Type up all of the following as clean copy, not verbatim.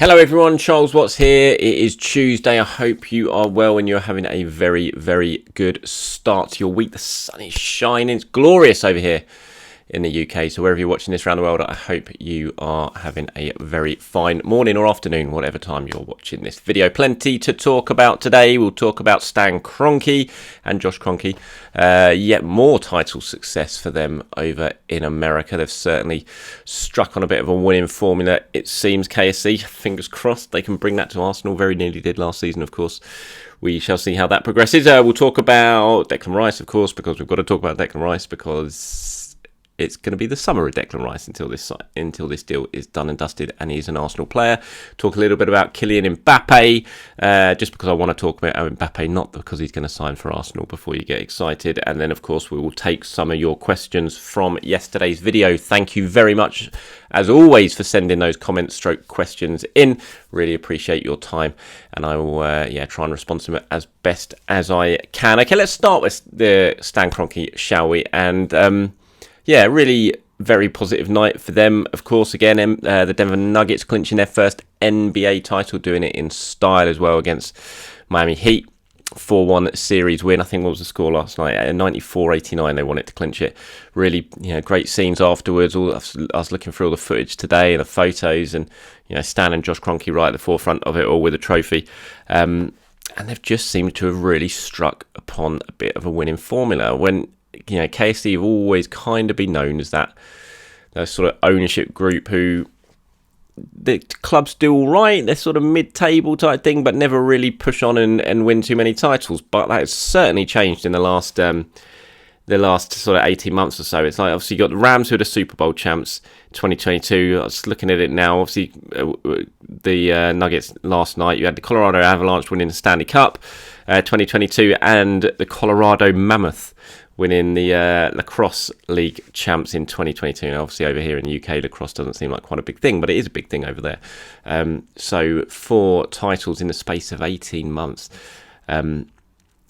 Hello everyone, Charles Watts here. It is Tuesday. I hope you are well and you're having a very, very good start to your week. The sun is shining. It's glorious over here in the UK. So wherever you're watching this around the world, I hope you are having a very fine morning or afternoon, whatever time you're watching this video. Plenty to talk about today. We'll talk about Stan Kroenke and Josh Kroenke. Yet more title success for them over in America. They've certainly struck on a bit of a winning formula. It seems KSC, fingers crossed, they can bring that to Arsenal. Very nearly did last season, of course. We shall see how that progresses. We'll talk about Declan Rice, of course, because we've got to talk about Declan Rice because it's going to be the summer of Declan Rice until this deal is done and dusted and he's an Arsenal player. Talk a little bit about Kylian Mbappe, just because I want to talk about Mbappe, not because he's going to sign for Arsenal before you get excited. And then, of course, we will take some of your questions from yesterday's video. Thank you very much, as always, for sending those comments/questions in. Really appreciate your time. And I will try and respond to them as best as I can. Okay, let's start with the Stan Kroenke, shall we? And really very positive night for them. Of course, again, the Denver Nuggets clinching their first NBA title, doing it in style as well against Miami Heat. 4-1 series win. I think what was the score last night? 94-89. They wanted to clinch it. Really, great scenes afterwards. I was looking through all the footage today and the photos, and Stan and Josh Kroenke right at the forefront of it all with a trophy. And they've just seemed to have really struck upon a bit of a winning formula. When KSC have always kind of been known as that sort of ownership group who the clubs do all right. They're sort of mid-table type thing, but never really push on and win too many titles. But that has certainly changed in the last sort of 18 months or so. It's like, obviously, you got the Rams who are the Super Bowl champs 2022. I was looking at it now. Obviously, the Nuggets last night. You had the Colorado Avalanche winning the Stanley Cup 2022 and the Colorado Mammoth winning the Lacrosse League champs in 2022. And obviously over here in the UK, lacrosse doesn't seem like quite a big thing, but it is a big thing over there. So 4 titles in the space of 18 months,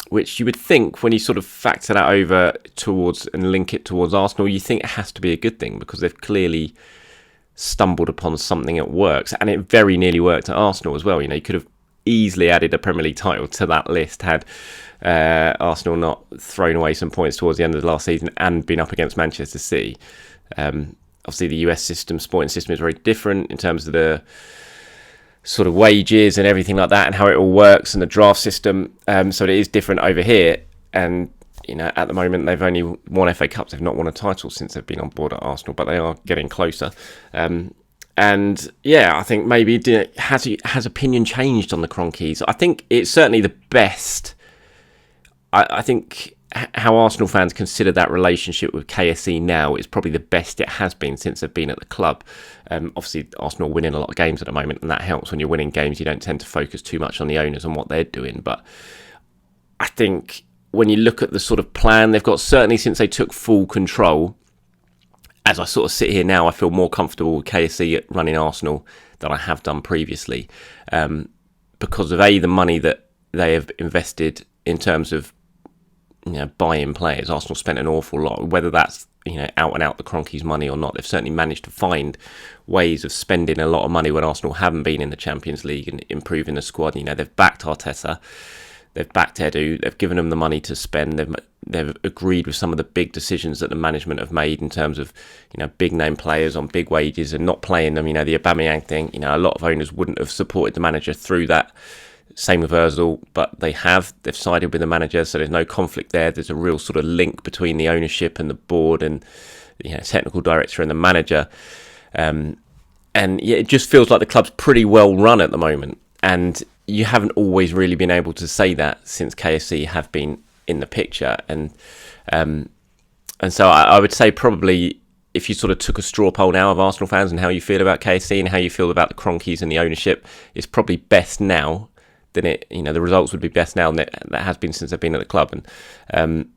which you would think when you sort of factor that over towards and link it towards Arsenal, you think it has to be a good thing because they've clearly stumbled upon something that works. And it very nearly worked at Arsenal as well. You could have easily added a Premier League title to that list had Arsenal not thrown away some points towards the end of the last season and been up against Manchester City. Obviously, the US sporting system is very different in terms of the sort of wages and everything like that and how it all works and the draft system. So it is different over here. And, at the moment, they've only won FA Cups. They've not won a title since they've been on board at Arsenal, but they are getting closer. I think maybe has opinion changed on the Kroenkes? I think it's certainly the best. I think how Arsenal fans consider that relationship with KSC now is probably the best it has been since they've been at the club. Obviously, Arsenal are winning a lot of games at the moment, and that helps. When you're winning games, you don't tend to focus too much on the owners and what they're doing. But I think when you look at the sort of plan they've got, certainly since they took full control, as I sort of sit here now, I feel more comfortable with KSC running Arsenal than I have done previously, because of the money that they have invested in terms of buying players. Arsenal spent an awful lot, whether that's out and out the Kroenkes' money or not. They've certainly managed to find ways of spending a lot of money when Arsenal haven't been in the Champions League and improving the squad. They've backed Arteta, they've backed Edu, they've given them the money to spend. They've agreed with some of the big decisions that the management have made in terms of big name players on big wages and not playing them. The Aubameyang thing. A lot of owners wouldn't have supported the manager through that. Same with Ozil, but they've sided with the manager, so there's no conflict there. There's a real sort of link between the ownership and the board and technical director and the manager. It just feels like the club's pretty well run at the moment. And you haven't always really been able to say that since KSC have been in the picture. And so I would say probably if you sort of took a straw poll now of Arsenal fans and how you feel about KSC and how you feel about the Kroenkes and the ownership, it's probably best now than it. The results would be best now than that has been since they've been at the club. And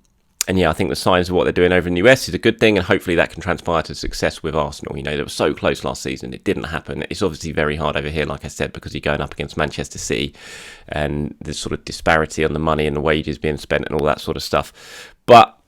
I think the signs of what they're doing over in the US is a good thing, and hopefully that can transpire to success with Arsenal. They were so close last season, it didn't happen. It's obviously very hard over here, like I said, because you're going up against Manchester City and the sort of disparity on the money and the wages being spent and all that sort of stuff. But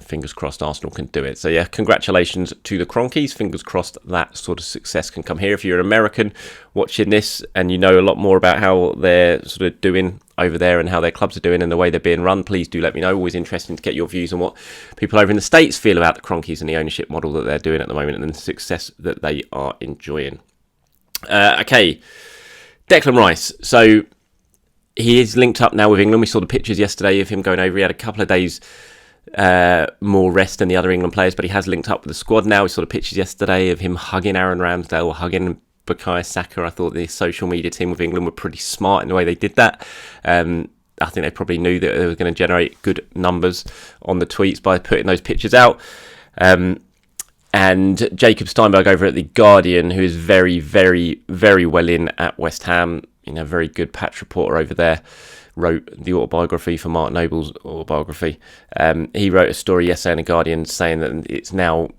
fingers crossed Arsenal can do it. So yeah, congratulations to the Kroenkes. Fingers crossed that sort of success can come here. If you're an American watching this and you know a lot more about how they're sort of doing over there and how their clubs are doing and the way they're being run, please do let me know. Always interesting to get your views on what people over in the States feel about the Kroenkes and the ownership model that they're doing at the moment and the success that they are enjoying. Okay, Declan Rice. So he is linked up now with England. We saw the pictures yesterday of him going over. He had a couple of days more rest than the other England players, but he has linked up with the squad now. We saw the pictures yesterday of him hugging Aaron Ramsdale, hugging Bukayo Saka. I thought the social media team with England were pretty smart in the way they did that. I think they probably knew that they were going to generate good numbers on the tweets by putting those pictures out. And Jacob Steinberg over at The Guardian, who is very, very, very well in at West Ham, very good patch reporter over there, wrote the autobiography for Mark Noble's autobiography. He wrote a story yesterday in The Guardian saying that it's now,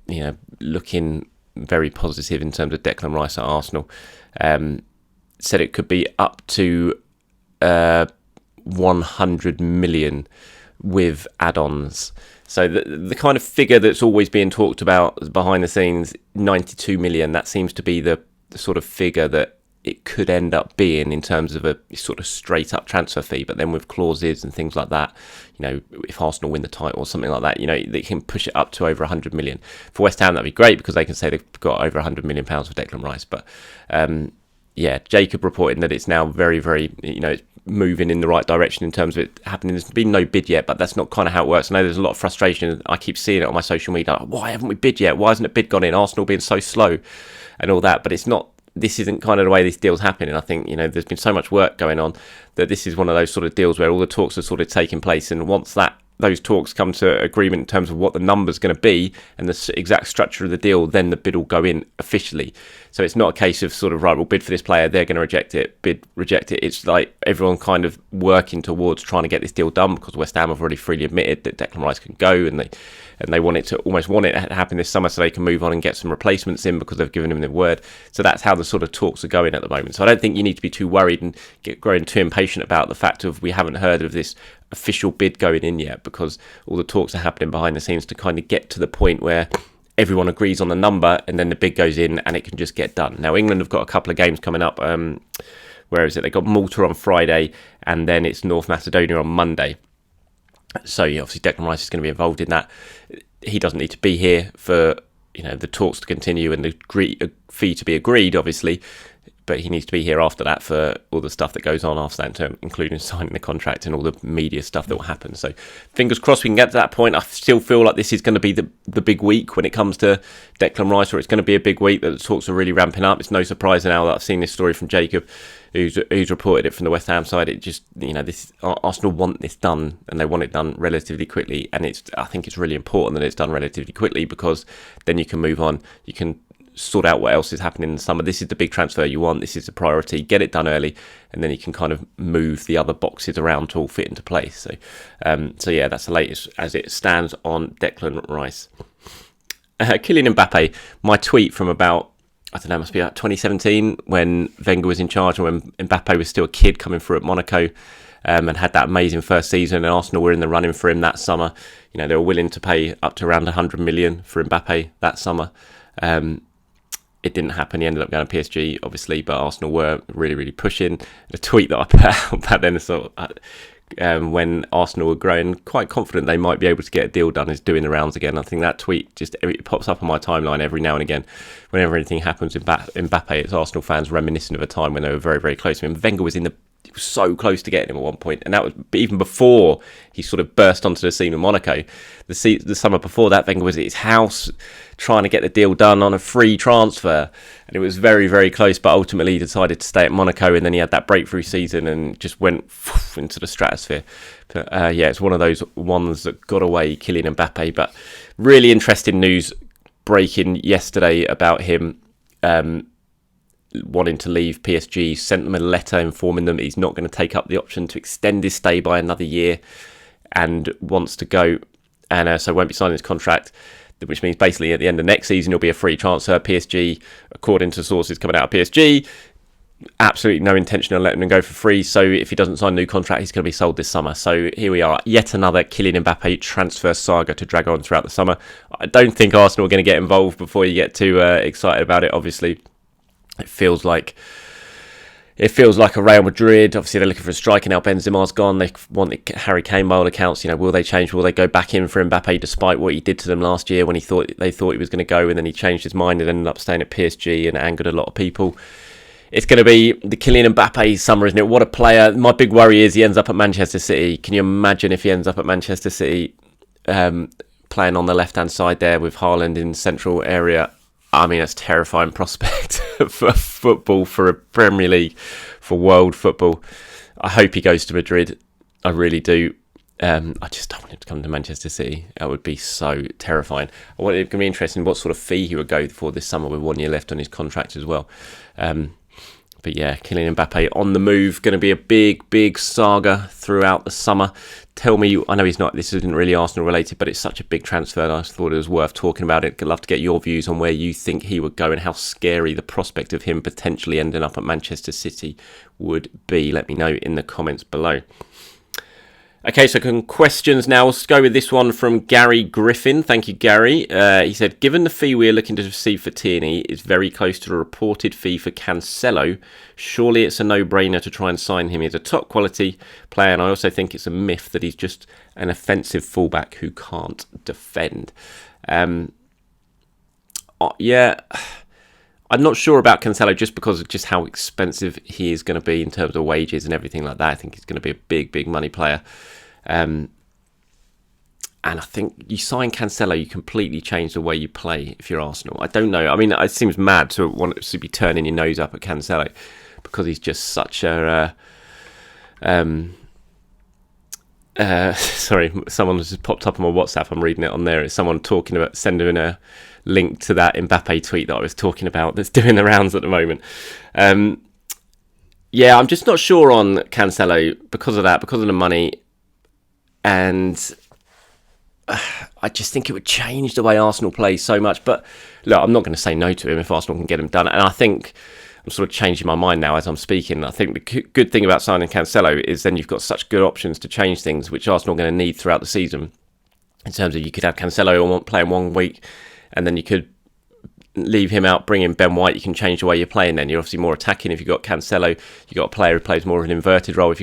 looking very positive in terms of Declan Rice at Arsenal. Said it could be up to 100 million with add-ons. So the kind of figure that's always being talked about behind the scenes, 92 million, that seems to be the sort of figure that it could end up being in terms of a sort of straight up transfer fee. But then with clauses and things like that, if Arsenal win the title or something like that, they can push it up to over 100 million. For West Ham, that'd be great because they can say they've got over 100 million pounds for Declan Rice. But Jacob reporting that it's now very, very, it's moving in the right direction in terms of it happening. There's been no bid yet, but that's not kind of how it works. I know there's a lot of frustration. I keep seeing it on my social media. Like, why haven't we bid yet? Why hasn't a bid gone in? Arsenal being so slow and all that. But it's not. This isn't kind of the way this deal's happening. I think, there's been so much work going on that this is one of those sort of deals where all the talks are sort of taking place. And once those talks come to agreement in terms of what the number's going to be and the exact structure of the deal, then the bid will go in officially. So it's not a case of sort of, right, we'll bid for this player, they're going to reject it, bid, reject it. It's like everyone kind of working towards trying to get this deal done because West Ham have already freely admitted that Declan Rice can go and they want it to happen this summer so they can move on and get some replacements in because they've given him their word. So that's how the sort of talks are going at the moment. So I don't think you need to be too worried and get growing too impatient about the fact of we haven't heard of this official bid going in yet because all the talks are happening behind the scenes to kind of get to the point where everyone agrees on the number and then the bid goes in and it can just get done. Now, England have got a couple of games coming up. Where is it? They got Malta on Friday and then it's North Macedonia on Monday. So obviously Declan Rice is going to be involved in that. He doesn't need to be here for the talks to continue and the fee to be agreed, obviously. But he needs to be here after that for all the stuff that goes on after that term, including signing the contract and all the media stuff that will happen. So fingers crossed we can get to that point. I still feel like this is going to be the big week when it comes to Declan Rice, or it's going to be a big week that the talks are really ramping up. It's no surprise now that I've seen this story from Jacob, who's reported it from the West Ham side. It just, Arsenal want this done and they want it done relatively quickly. And I think it's really important that it's done relatively quickly because then you can move on. You can sort out what else is happening in the summer. This is the big transfer you want. This is the priority. Get it done early, and then you can kind of move the other boxes around to all fit into place. So that's the latest as it stands on Declan Rice. Kylian Mbappe, my tweet from about, must be about 2017 when Wenger was in charge and when Mbappe was still a kid coming through at Monaco. And had that amazing first season, and Arsenal were in the running for him that summer. They were willing to pay up to around 100 million for Mbappe that summer. It didn't happen. He ended up going to PSG, obviously, but Arsenal were really, really pushing. The tweet that I put out back then, when Arsenal were growing quite confident they might be able to get a deal done, is doing the rounds again. I think that tweet it pops up on my timeline every now and again. Whenever anything happens with Mbappe, it's Arsenal fans reminiscing of a time when they were very, very close to him. Wenger was so close to getting him at one point, and that was even before he sort of burst onto the scene in Monaco. The summer before that, Wenger was at his house trying to get the deal done on a free transfer, and it was very, very close, but ultimately he decided to stay at Monaco, and then he had that breakthrough season and just went into the stratosphere. But it's one of those ones that got away, Kylian Mbappe. But really interesting news breaking yesterday about him wanting to leave PSG. Sent them a letter informing them he's not going to take up the option to extend his stay by another year and wants to go, and so won't be signing his contract, which means basically at the end of next season he'll be a free transfer. PSG, according to sources coming out of PSG, absolutely no intention of letting him go for free. So if he doesn't sign a new contract, he's going to be sold this summer. So here we are, yet another Kylian Mbappe transfer saga to drag on throughout the summer. I don't think Arsenal are going to get involved before you get too excited about it. Obviously, it feels like a Real Madrid. Obviously, they're looking for a striker now. Benzema's gone. They want Harry Kane by all accounts. Will they change? Will they go back in for Mbappe despite what he did to them last year when they thought he was going to go, and then he changed his mind and ended up staying at PSG and angered a lot of people. It's going to be the Kylian Mbappe summer, isn't it? What a player. My big worry is he ends up at Manchester City. Can you imagine if he ends up at Manchester City playing on the left-hand side there with Haaland in the central area? I mean, that's a terrifying prospect for football, for a Premier League, for world football. I hope he goes to Madrid. I really do. I just don't want him to come to Manchester City. That would be so terrifying. It's going to be interesting what sort of fee he would go for this summer with 1 year left on his contract as well. But yeah, Kylian Mbappe on the move. Going to be a big saga throughout the summer. Tell me, I know this isn't really Arsenal related, but it's such a big transfer. I thought it was worth talking about it. I'd love to get your views on where you think he would go and how scary the prospect of him potentially ending up at Manchester City would be. Let me know in the comments below. Okay, so questions now. Let's go with this one from Gary Griffin. Thank you, Gary. He said, given the fee we are looking to receive for Tierney is very close to the reported fee for Cancelo, surely it's a no-brainer to try and sign him. He's a top-quality player, and I also think it's a myth that he's just an offensive fullback who can't defend. Yeah, I'm not sure about Cancelo just because of just how expensive he is going to be in terms of wages and everything like that. I think he's going to be a big money player. And I think you sign Cancelo, you completely change the way you play if you're Arsenal. I don't know. I mean, it seems mad to want to be turning your nose up at Cancelo because he's just such a... sorry, someone just popped up on my WhatsApp. I'm reading it on there. It's someone talking about sending a link to that Mbappe tweet that I was talking about that's doing the rounds at the moment. Yeah, I'm just not sure on Cancelo because of that, because of the money. And I just think it would change the way Arsenal play so much. But look, I'm not going to say no to him if Arsenal can get him done. And I think I'm sort of changing my mind now as I'm speaking. I think the good thing about signing Cancelo is then you've got such good options to change things, which Arsenal are going to need throughout the season. In terms of you could have Cancelo playing 1 week, and then you could leave him out, bring in Ben White. You can change the way you're playing. Then you're obviously more attacking if you've got Cancelo. You've got a player who plays more of an inverted role if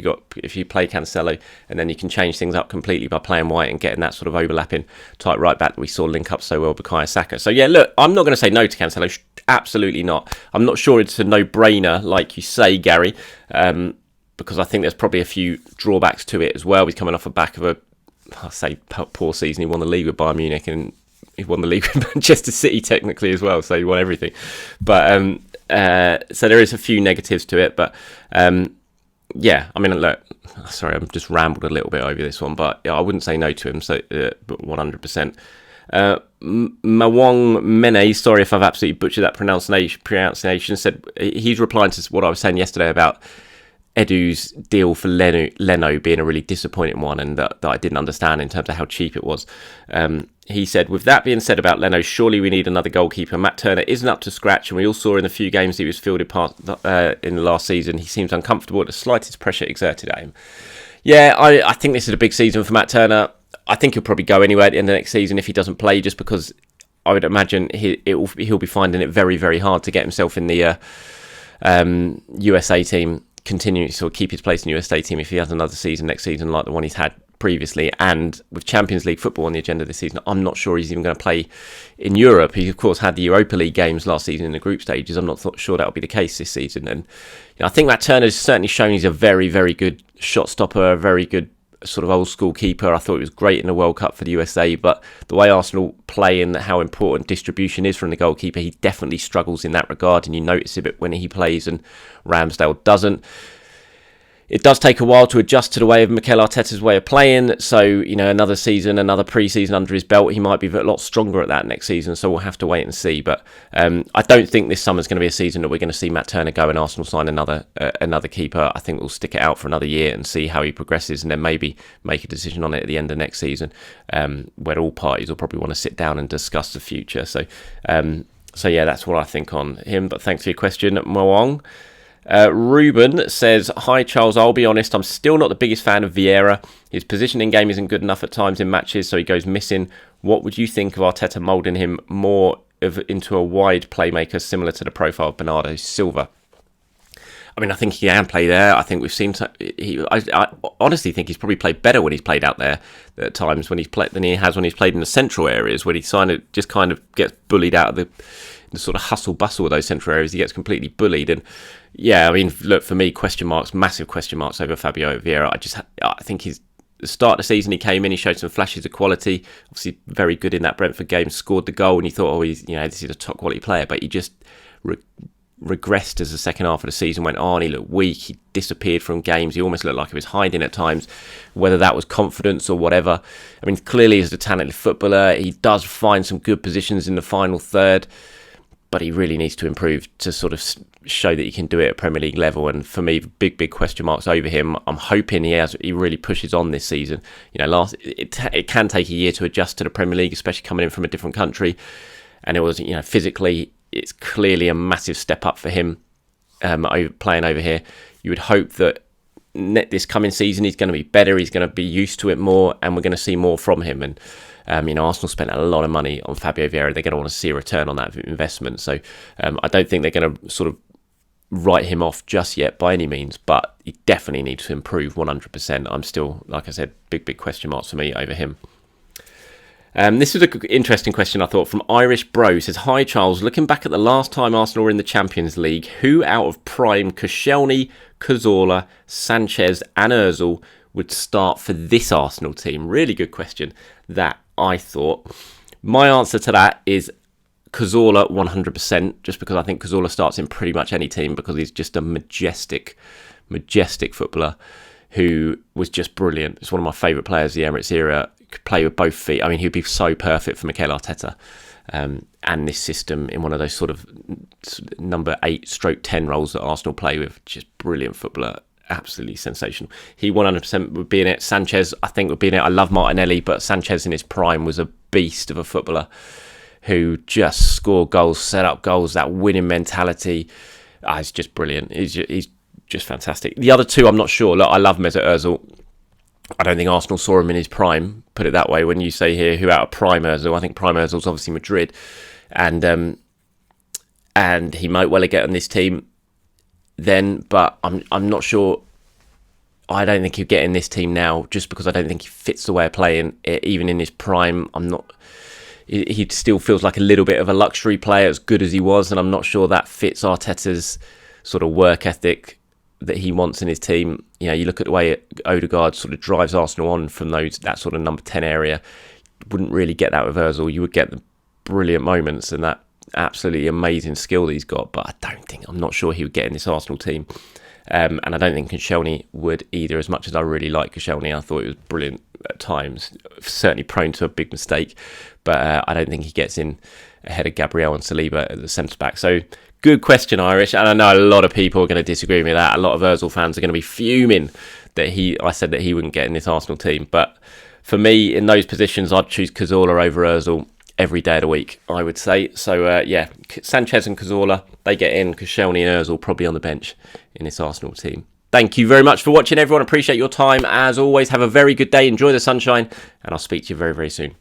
you play Cancelo, and then you can change things up completely by playing White and getting that sort of overlapping type right back that we saw link up so well with Bukayo Saka. So yeah, look, I'm not going to say no to Cancelo. Absolutely not. I'm not sure it's a no-brainer like you say, Gary, because I think there's probably a few drawbacks to it as well. He's coming off the back of I'll say poor season. He won the league with Bayern Munich and he won the league with Manchester City technically as well, so he won everything. But so there is a few negatives to it, but yeah, I mean, look, sorry, I've just rambled a little bit over this one, but yeah, I wouldn't say no to him, so 100%. Mawong Mene, sorry if I've absolutely butchered that pronunciation, said he's replying to what I was saying yesterday about Edu's deal for Leno being a really disappointing one, and that I didn't understand in terms of how cheap it was. He said, with that being said about Leno, surely we need another goalkeeper. Matt Turner isn't up to scratch, and we all saw in the few games he was fielded in the last season, he seems uncomfortable at the slightest pressure exerted at him. Yeah, I think this is a big season for Matt Turner. I think he'll probably go anywhere at the end of next season if he doesn't play, just because I would imagine he'll be finding it very, very hard to get himself in the USA team, continue to sort of keep his place in the USA team if he has another season next season like the one he's had previously. And with Champions League football on the agenda this season, I'm not sure he's even going to play in Europe. He, of course, had the Europa League games last season in the group stages. I'm not sure that'll be the case this season. And I think Matt Turner's certainly shown he's a very, very good shot stopper, a very good sort of old school keeper. I thought he was great in the World Cup for the USA, but the way Arsenal play and how important distribution is from the goalkeeper, he definitely struggles in that regard, and you notice a bit when he plays and Ramsdale doesn't. It does take a while to adjust to the way of Mikel Arteta's way of playing. So, another season, another pre-season under his belt, he might be a lot stronger at that next season. So we'll have to wait and see. But I don't think this summer's going to be a season that we're going to see Matt Turner go and Arsenal sign another keeper. I think we'll stick it out for another year and see how he progresses, and then maybe make a decision on it at the end of next season, where all parties will probably want to sit down and discuss the future. So yeah, that's what I think on him. But thanks for your question, Moong. Ruben says, hi Charles, I'll be honest, I'm still not the biggest fan of Vieira. His positioning game isn't good enough at times in matches, so he goes missing. What would you think of Arteta moulding him more into a wide playmaker similar to the profile of Bernardo Silva? I mean, I think he can play there. I think we've seen. I honestly think he's probably played better when he's played out there at times when he's played than he has when he's played in the central areas, when he just kind of gets bullied out of the sort of hustle bustle of those central areas. He gets completely bullied, and yeah, I mean, look, for me, massive question marks over Fabio Vieira. I think the start of the season he came in, he showed some flashes of quality. Obviously, very good in that Brentford game, scored the goal, and you thought, this is a top quality player, but he just regressed as the second half of the season went on. He looked weak. He disappeared from games. He almost looked like he was hiding at times, whether that was confidence or whatever. I mean, clearly he's a talented footballer. He does find some good positions in the final third, but he really needs to improve to sort of show that he can do it at Premier League level. And for me, big question marks over him. I'm hoping he really pushes on this season. It can take a year to adjust to the Premier League, especially coming in from a different country. And it was, physically, it's clearly a massive step up for him playing over here. You would hope that this coming season he's going to be better, he's going to be used to it more, and we're going to see more from him. And Arsenal spent a lot of money on Fabio Vieira. They're going to want to see a return on that investment. So I don't think they're going to sort of write him off just yet by any means, but he definitely needs to improve 100%. I'm still, like I said, big question marks for me over him. This is an interesting question, I thought, from Irish Bro. He says, hi Charles, looking back at the last time Arsenal were in the Champions League, who out of prime Koscielny, Cazorla, Sanchez and Ozil would start for this Arsenal team? Really good question, that, I thought. My answer to that is Cazorla 100%, just because I think Cazorla starts in pretty much any team, because he's just a majestic footballer who was just brilliant. It's one of my favourite players of the Emirates era. Could play with both feet. I mean, he'd be so perfect for Mikel Arteta and this system in one of those sort of number 8/10 roles that Arsenal play with. Just brilliant footballer, absolutely sensational. He 100% would be in it. Sanchez, I think, would be in it. I love Martinelli, but Sanchez in his prime was a beast of a footballer who just scored goals, set up goals, that winning mentality. It's just brilliant. He's just fantastic. The other two, I'm not sure. Look, I love Mesut Ozil. I don't think Arsenal saw him in his prime, put it that way. When you say here, who out of prime Ozil, I think prime Ozil's obviously Madrid. And he might well get on this team then, but I'm not sure. I don't think he'll get in this team now, just because I don't think he fits the way of playing. Even in his prime, he still feels like a little bit of a luxury player, as good as he was, and I'm not sure that fits Arteta's sort of work ethic that he wants in his team. You look at the way Odegaard sort of drives Arsenal on from that sort of number 10 area. Wouldn't really get that with Ozil. You would get the brilliant moments and that absolutely amazing skill that he's got, but I'm not sure he would get in this Arsenal team. And I don't think Koscielny would either, as much as I really like Koscielny. I thought he was brilliant at times, certainly prone to a big mistake, but I don't think he gets in ahead of Gabriel and Saliba at the centre-back. So, good question, Irish, and I know a lot of people are going to disagree with me with that. A lot of Ozil fans are going to be fuming that I said that he wouldn't get in this Arsenal team. But for me, in those positions, I'd choose Cazorla over Ozil every day of the week, I would say. So, Sanchez and Cazorla, they get in. Koscielny and Ozil probably on the bench in this Arsenal team. Thank you very much for watching, everyone. Appreciate your time. As always, have a very good day. Enjoy the sunshine, and I'll speak to you very, very soon.